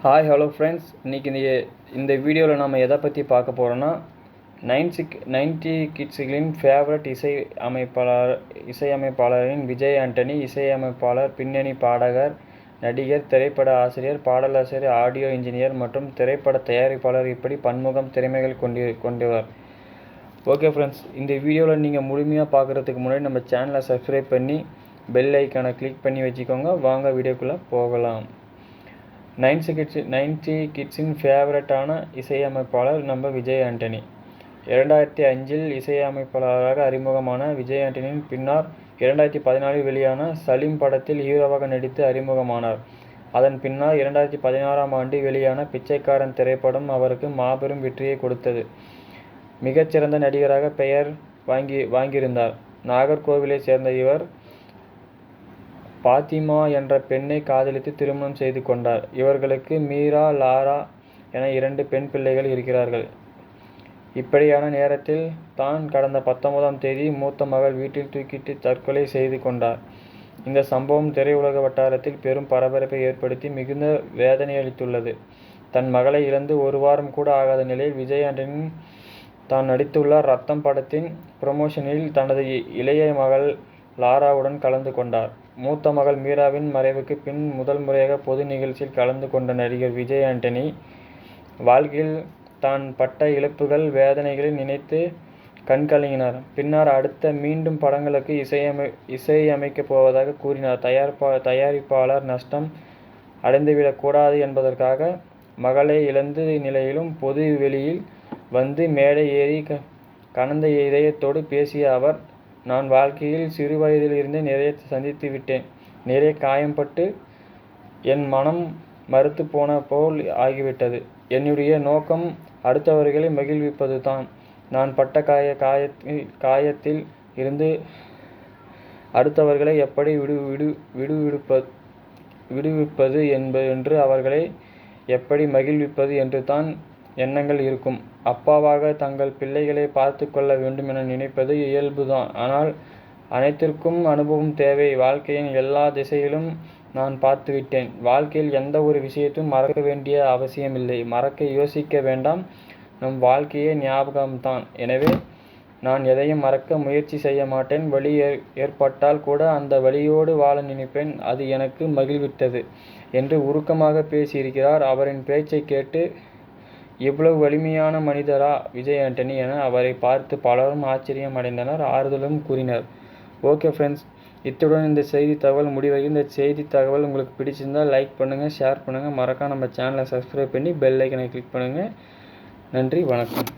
Hi hello friends, இன்றைக்கி இந்த வீடியோவில் நம்ம எதை பற்றி பார்க்க போகிறோன்னா 90 கிட்ஸுகளின் ஃபேவரட் இசையமைப்பாளரின் விஜய் ஆண்டனி. இசையமைப்பாளர், பின்னணி பாடகர், நடிகர், திரைப்பட ஆசிரியர், பாடலாசிரியர், ஆடியோ இன்ஜினியர் மற்றும் திரைப்பட தயாரிப்பாளர், இப்படி பன்முகம் திறமைகள் கொண்டவர். ஓகே ஃப்ரெண்ட்ஸ், இந்த வீடியோவில் நீங்கள் முழுமையாக பார்க்குறதுக்கு முன்னாடி நம்ம சேனலை சப்ஸ்கிரைப் பண்ணி பெல் ஐக்கானை கிளிக் பண்ணி வச்சுக்கோங்க. வாங்க வீடியோக்குள்ளே போகலாம். 90 கிட்ஸின் ஃபேவரட்டான இசையமைப்பாளர் நம்ம விஜய் ஆண்டனி. 2005இல் இசையமைப்பாளராக அறிமுகமான விஜய் ஆண்டனியின் பின்னர் 2014இல் வெளியான சலீம் படத்தில் ஹீரோவாக நடித்து அறிமுகமானார். அதன் பின்னர் 2016ஆம் ஆண்டு வெளியான பிச்சைக்காரன் திரைப்படம் அவருக்கு மாபெரும் வெற்றியை கொடுத்தது. மிகச்சிறந்த நடிகராக பெயர் வாங்கியிருந்தார். நாகர்கோவிலை சேர்ந்த இவர் பாத்திமா என்ற பெண்ணை காதலித்து திருமணம் செய்து கொண்டார். இவர்களுக்கு மீரா, லாரா என 2 பெண் பிள்ளைகள் இருக்கிறார்கள். இப்படியான நேரத்தில் தான் கடந்த 19ஆம் தேதி மூத்த மகள் வீட்டில் தூக்கிட்டு தற்கொலை செய்து கொண்டார். இந்த சம்பவம் திரையுலக வட்டாரத்தில் பெரும் பரபரப்பை ஏற்படுத்தி மிகுந்த வேதனை அளித்துள்ளது. தன் மகளை இழந்து 1 வாரம் கூட ஆகாத நிலையில் விஜய் ஆண்டனி தான் நடித்துள்ள ரத்தம் படத்தின் ப்ரமோஷனில் தனது இளைய மகள் லாராவுடன் கலந்து கொண்டார். மூத்த மகள் மீராவின் மறைவுக்கு பின் முதல் முறையாக பொது நிகழ்ச்சியில் கலந்து கொண்ட நடிகர் விஜய் ஆண்டனி வாழ்க்கையில் தான் பட்ட இழப்புகள், வேதனைகளை நினைத்து கண்கலங்கினார். பின்னர் அடுத்த மீண்டும் படங்களுக்கு இசையமைக்கப் போவதாக கூறினார். தயாரிப்பாளர் நஷ்டம் அடைந்துவிடக்கூடாது என்பதற்காக மகளை இழந்த நிலையிலும் பொது வெளியில் வந்து மேடை ஏறி கனந்த இதயத்தோடு பேசிய அவர், நான் வாழ்க்கையில் சிறு வயதில் இருந்தே நிறைய சந்தித்து விட்டேன். நிறைய காயம்பட்டு என் மனம் மறுத்து போன போல் ஆகிவிட்டது. என்னுடைய நோக்கம் அடுத்தவர்களை மகிழ்விப்பது தான். நான் பட்ட காயத்தில் இருந்து அடுத்தவர்களை எப்படி விடுவிப்பது என்று அவர்களை எப்படி மகிழ்விப்பது என்று தான் எண்ணங்கள் இருக்கும். அப்பாவாக தங்கள் பிள்ளைகளை பார்த்து கொள்ள வேண்டும் என நினைப்பது இயல்புதான். ஆனால் அனைத்திற்கும் அனுபவம் தேவை. வாழ்க்கையின் எல்லா திசையிலும் நான் பார்த்துவிட்டேன். வாழ்க்கையில் எந்த ஒரு விஷயத்தையும் மறக்க வேண்டிய அவசியமில்லை. மறக்க யோசிக்க வேண்டாம். நம் வாழ்க்கையே ஞாபகம்தான். எனவே நான் எதையும் மறக்க முயற்சி செய்ய மாட்டேன். வலி ஏற்பட்டால் கூட அந்த வலியோடு வாழ நினைப்பேன். அது எனக்கு மகிழ்வித்தது என்று உருக்கமாக பேசியிருக்கிறார். அவரின் பேச்சை கேட்டு இவ்வளவு வலிமையான மனிதரா விஜய் ஆண்டனி என அவரை பார்த்து பலரும் ஆச்சரியம் அடைந்தனர், ஆறுதலும் கூறினர். ஓகே ஃப்ரெண்ட்ஸ், இத்துடன் இந்த செய்தி தகவல் முடிவடைகிறது. இந்த செய்தி தகவல் உங்களுக்கு பிடிச்சிருந்தால் லைக் பண்ணுங்கள், ஷேர் பண்ணுங்கள், மறக்காம நம்ம சேனலை சப்ஸ்கிரைப் பண்ணி பெல் ஐக்கனை கிளிக் பண்ணுங்கள். நன்றி, வணக்கம்.